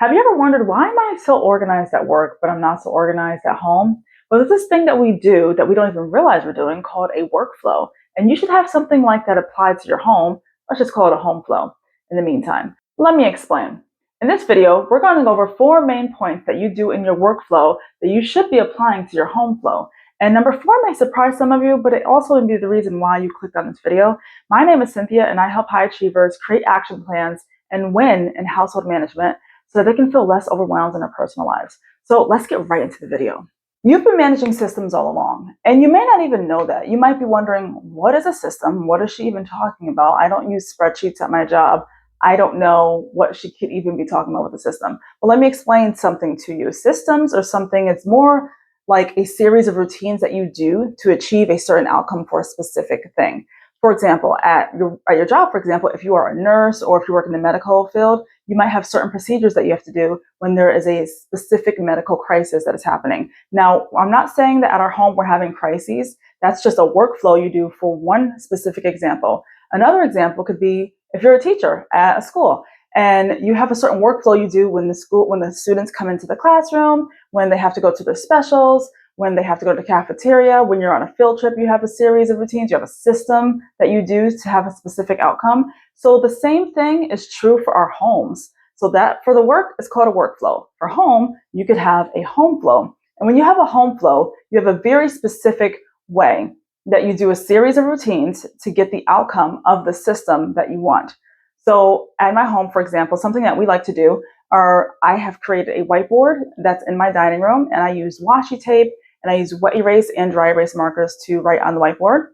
Have you ever wondered, why am I so organized at work, but I'm not so organized at home? Well, there's this thing that we do that we don't even realize we're doing called a workflow. And you should have something like that applied to your home. Let's just call it a home flow in the meantime. Let me explain. In this video, we're going to go over 4 main points that you do in your workflow that you should be applying to your home flow. And number 4 may surprise some of you, but it also may be the reason why you clicked on this video. My name is Cynthia, and I help high achievers create action plans and win in household management so that they can feel less overwhelmed in their personal lives. So let's get right into the video. You've been managing systems all along, and you may not even know that. You might be wondering, what is a system? What is she even talking about? I don't use spreadsheets at my job. I don't know what she could even be talking about with a system. Well, let me explain something to you. Systems are something, it's more like a series of routines that you do to achieve a certain outcome for a specific thing. For example, at your job, for example, if you are a nurse or if you work in the medical field, you might have certain procedures that you have to do when there is a specific medical crisis that is happening. Now, I'm not saying that at our home we're having crises. That's just a workflow you do for one specific example. Another example could be if you're a teacher at a school and you have a certain workflow you do when the students come into the classroom, when they have to go to their specials, when they have to go to the cafeteria, when you're on a field trip, you have a series of routines, you have a system that you do to have a specific outcome. So the same thing is true for our homes. So that for the work, it's called a workflow. For home, you could have a home flow. And when you have a home flow, you have a very specific way that you do a series of routines to get the outcome of the system that you want. So at my home, for example, something that we like to do I have created a whiteboard that's in my dining room, and I use washi tape and I use wet erase and dry erase markers to write on the whiteboard.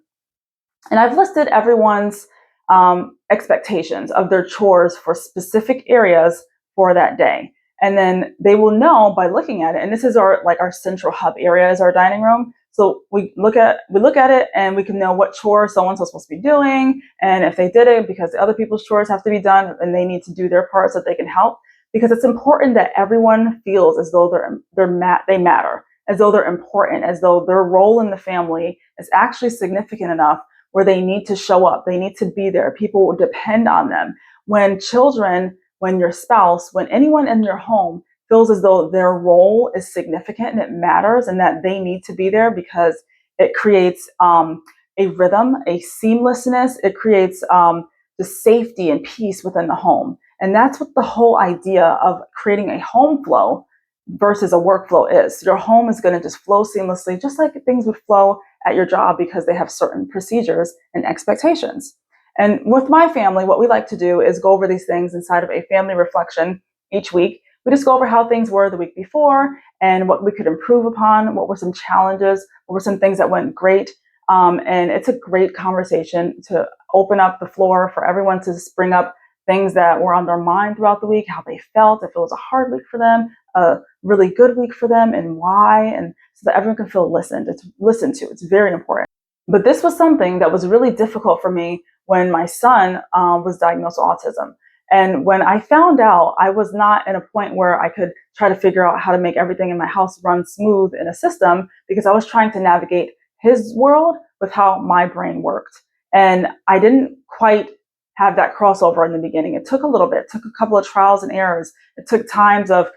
And I've listed everyone's expectations of their chores for specific areas for that day. And then they will know by looking at it, and this is our central hub area is our dining room. So we look at it and we can know what chore so-and-so's supposed to be doing, and if they did it because the other people's chores have to be done and they need to do their part so that they can help. Because it's important that everyone feels as though they matter, as though they're important, as though their role in the family is actually significant enough where they need to show up, they need to be there, people will depend on them. When children, when your spouse, when anyone in your home feels as though their role is significant and it matters and that they need to be there because it creates a rhythm, a seamlessness, it creates the safety and peace within the home. And that's what the whole idea of creating a home flow versus a workflow is. Your home is going to just flow seamlessly, just like things would flow at your job because they have certain procedures and expectations. And with my family, what we like to do is go over these things inside of a family reflection each week. We just go over how things were the week before and what we could improve upon, what were some challenges, what were some things that went great. And it's a great conversation to open up the floor for everyone to just bring up things that were on their mind throughout the week, how they felt, if it was a hard week for them, a really good week for them, and why, and so that everyone can feel listened to. It's very important. But this was something that was really difficult for me when my son was diagnosed with autism. And when I found out, I was not in a point where I could try to figure out how to make everything in my house run smooth in a system, because I was trying to navigate his world with how my brain worked. And I didn't quite have that crossover in the beginning. It took a little bit, it took a couple of trials and errors. It took times of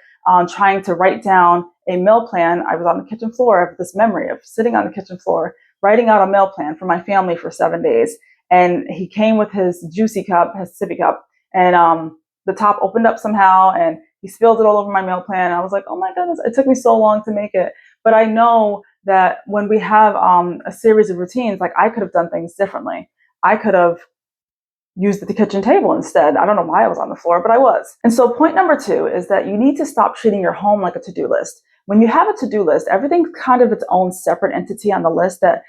trying to write down a meal plan. I was on the kitchen floor. I have this memory of sitting on the kitchen floor, writing out a meal plan for my family for 7 days. And he came with his juicy cup, his sippy cup, and the top opened up somehow and he spilled it all over my meal plan. I was like, oh my goodness, it took me so long to make it. But I know that when we have a series of routines, like I could have done things differently. I could have used the kitchen table instead. I don't know why I was on the floor, but I was. And so point number 2 is that you need to stop treating your home like a to-do list. When you have a to-do list, everything's kind of its own separate entity on the list that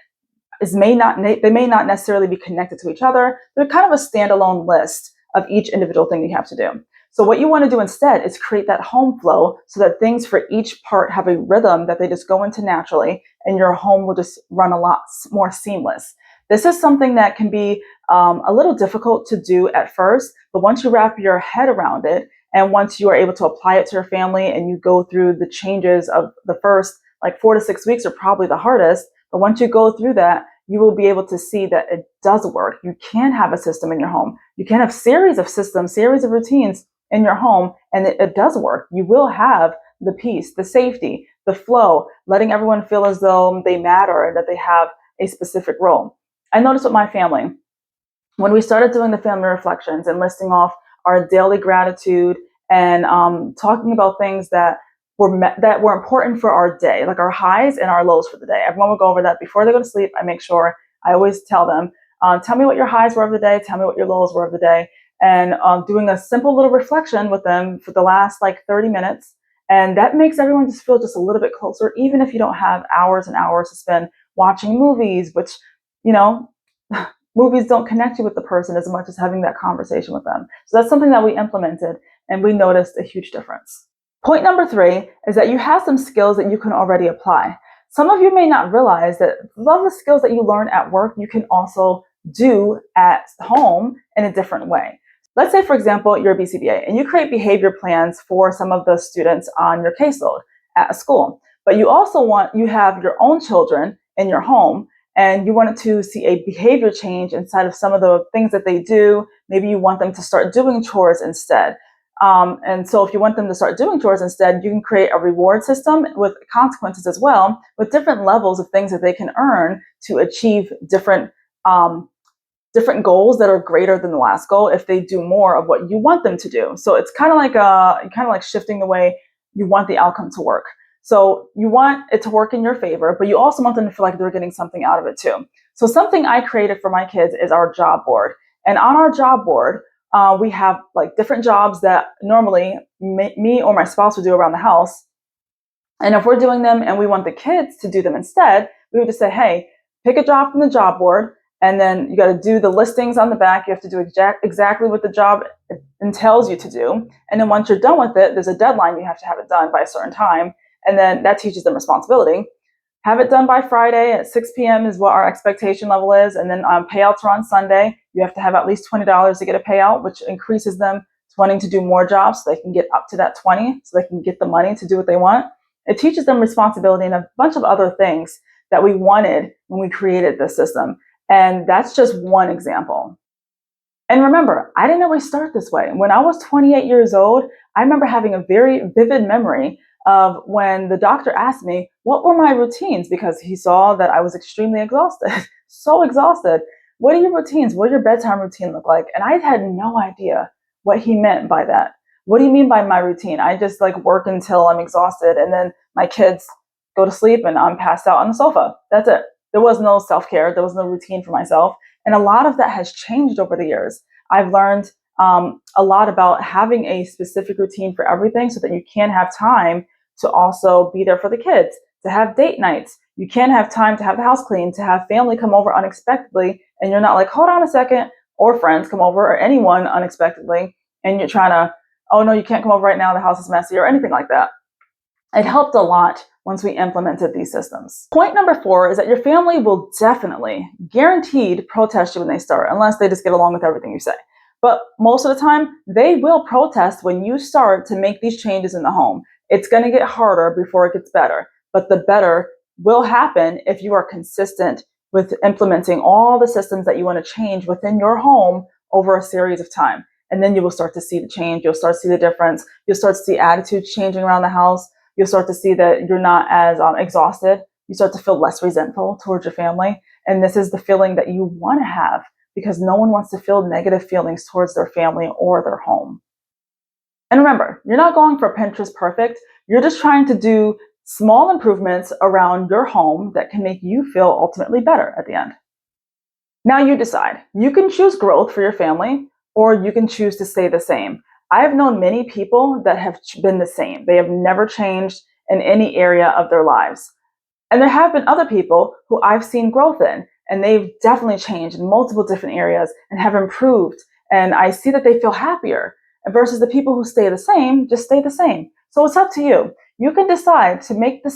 they may not necessarily be connected to each other. They're kind of a standalone list of each individual thing you have to do. So what you want to do instead is create that home flow so that things for each part have a rhythm that they just go into naturally, and your home will just run a lot more seamless. This is something that can be a little difficult to do at first, but once you wrap your head around it, and once you are able to apply it to your family and you go through the changes of the first 4 to 6 weeks are probably the hardest, but once you go through that, you will be able to see that it does work. You can have a system in your home. You can have series of systems, series of routines in your home, and it does work. You will have the peace, the safety, the flow, letting everyone feel as though they matter and that they have a specific role. I noticed with my family, when we started doing the family reflections and listing off our daily gratitude and talking about things that were important for our day, like our highs and our lows for the day. Everyone would go over that before they go to sleep. I make sure I always tell them, tell me what your highs were of the day, tell me what your lows were of the day, and doing a simple little reflection with them for the last like 30 minutes. And that makes everyone just feel just a little bit closer, even if you don't have hours and hours to spend watching movies, which, you know, movies don't connect you with the person as much as having that conversation with them. So that's something that we implemented, and we noticed a huge difference. Point number 3 is that you have some skills that you can already apply. Some of you may not realize that a lot of the skills that you learn at work, you can also do at home in a different way. Let's say, for example, you're a BCBA and you create behavior plans for some of the students on your caseload at a school, but you have your own children in your home, and you wanted to see a behavior change inside of some of the things that they do. Maybe you want them to start doing chores instead. And so if you want them to start doing chores instead, you can create a reward system with consequences as well, with different levels of things that they can earn to achieve different goals that are greater than the last goal if they do more of what you want them to do. So it's kind of like shifting the way you want the outcome to work. So you want it to work in your favor, but you also want them to feel like they're getting something out of it too. So something I created for my kids is our job board. And on our job board, we have like different jobs that normally me or my spouse would do around the house. And if we're doing them and we want the kids to do them instead, we would just say, hey, pick a job from the job board, and then you got to do the listings on the back. You have to do exactly what the job entails you to do. And then once you're done with it, there's a deadline. You have to have it done by a certain time. And then that teaches them responsibility. Have it done by Friday at 6 p.m. is what our expectation level is. And then payouts are on Sunday. You have to have at least $20 to get a payout, which increases them to wanting to do more jobs so they can get up to that 20, so they can get the money to do what they want. It teaches them responsibility and a bunch of other things that we wanted when we created this system. And that's just one example. And remember, I didn't always start this way. When I was 28 years old, I remember having a very vivid memory of when the doctor asked me, what were my routines? Because he saw that I was extremely exhausted, so exhausted. What are your routines? What does your bedtime routine look like? And I had no idea what he meant by that. What do you mean by my routine? I just like work until I'm exhausted, and then my kids go to sleep and I'm passed out on the sofa. That's it. There was no self-care. There was no routine for myself. And a lot of that has changed over the years. I've learned a lot about having a specific routine for everything so that you can have time to also be there for the kids, to have date nights. You can have time to have the house clean, to have family come over unexpectedly, and you're not like, hold on a second, or friends come over, or anyone unexpectedly, and you're trying to, oh no, you can't come over right now, the house is messy, or anything like that. It helped a lot once we implemented these systems. Point number 4 is that your family will definitely, guaranteed, protest you when they start, unless they just get along with everything you say. But most of the time, they will protest when you start to make these changes in the home. It's going to get harder before it gets better, but the better will happen if you are consistent with implementing all the systems that you want to change within your home over a series of time. And then you will start to see the change. You'll start to see the difference. You'll start to see attitudes changing around the house. You'll start to see that you're not as exhausted. You start to feel less resentful towards your family. And this is the feeling that you want to have, because no one wants to feel negative feelings towards their family or their home. And remember, you're not going for Pinterest perfect. You're just trying to do small improvements around your home that can make you feel ultimately better at the end. Now you decide. You can choose growth for your family, or you can choose to stay the same. I have known many people that have been the same. They have never changed in any area of their lives. And there have been other people who I've seen growth in, and they've definitely changed in multiple different areas and have improved. And I see that they feel happier, versus the people who stay the same, just stay the same. So it's up to you. You can decide to make the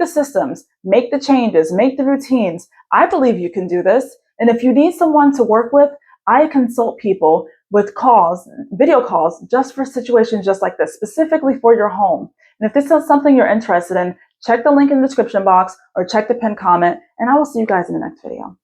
systems, make the changes, make the routines. I believe you can do this. And if you need someone to work with, I consult people with calls, video calls, just for situations just like this, specifically for your home. And if this is something you're interested in, check the link in the description box or check the pinned comment, and I will see you guys in the next video.